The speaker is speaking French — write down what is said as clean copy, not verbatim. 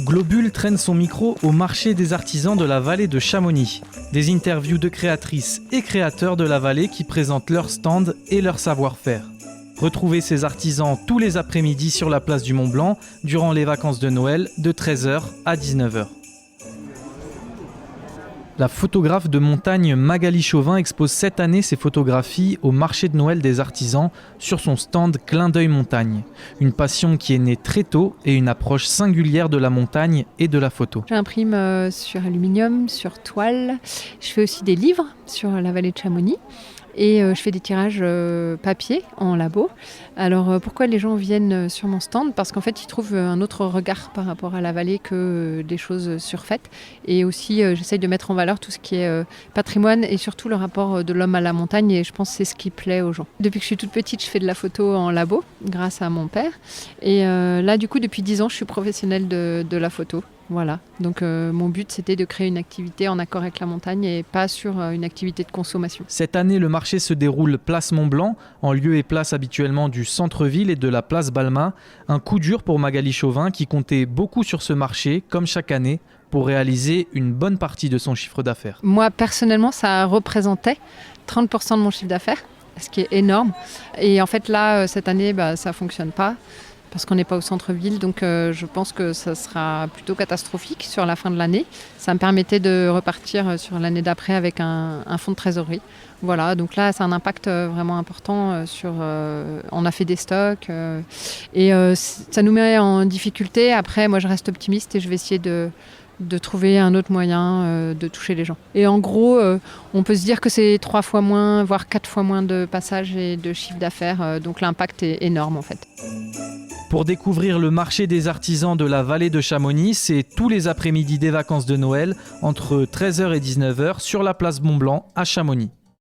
Globule traîne son micro au marché des artisans de la vallée de Chamonix. Des interviews de créatrices et créateurs de la vallée qui présentent leurs stands et leur savoir-faire. Retrouvez ces artisans tous les après-midi sur la place du Mont-Blanc durant les vacances de Noël de 13h à 19h. La photographe de montagne Magali Chauvin expose cette année ses photographies au marché de Noël des artisans sur son stand Clin d'œil montagne. Une passion qui est née très tôt et une approche singulière de la montagne et de la photo. J'imprime sur aluminium, sur toile. Je fais aussi des livres sur la vallée de Chamonix. Et je fais des tirages papier en labo. Alors pourquoi les gens viennent sur mon stand ? Parce qu'en fait ils trouvent un autre regard par rapport à la vallée que des choses surfaites. Et aussi j'essaye de mettre en valeur tout ce qui est patrimoine et surtout le rapport de l'homme à la montagne. Et je pense que c'est ce qui plaît aux gens. Depuis que je suis toute petite, je fais de la photo en labo grâce à mon père. Et là du coup depuis 10 ans je suis professionnelle de la photo. Voilà, donc mon but c'était de créer une activité en accord avec la montagne et pas sur une activité de consommation. Cette année, le marché se déroule place Mont-Blanc, en lieu et place habituellement du centre-ville et de la place Balma. Un coup dur pour Magali Chauvin qui comptait beaucoup sur ce marché, comme chaque année, pour réaliser une bonne partie de son chiffre d'affaires. Moi personnellement, ça représentait 30% de mon chiffre d'affaires, ce qui est énorme. Et en fait là, cette année, ça ne fonctionne pas. Parce qu'on n'est pas au centre-ville, donc je pense que ça sera plutôt catastrophique sur la fin de l'année. Ça me permettait de repartir sur l'année d'après avec un fonds de trésorerie. Voilà, donc là, c'est un impact vraiment important sur... on a fait des stocks et ça nous met en difficulté. Après, moi, je reste optimiste et je vais essayer de trouver un autre moyen de toucher les gens. Et en gros, on peut se dire que c'est 3 fois moins, voire 4 fois moins de passages et de chiffre d'affaires. Donc l'impact est énorme en fait. Pour découvrir le marché des artisans de la vallée de Chamonix, c'est tous les après-midi des vacances de Noël entre 13h et 19h sur la place Mont-Blanc à Chamonix.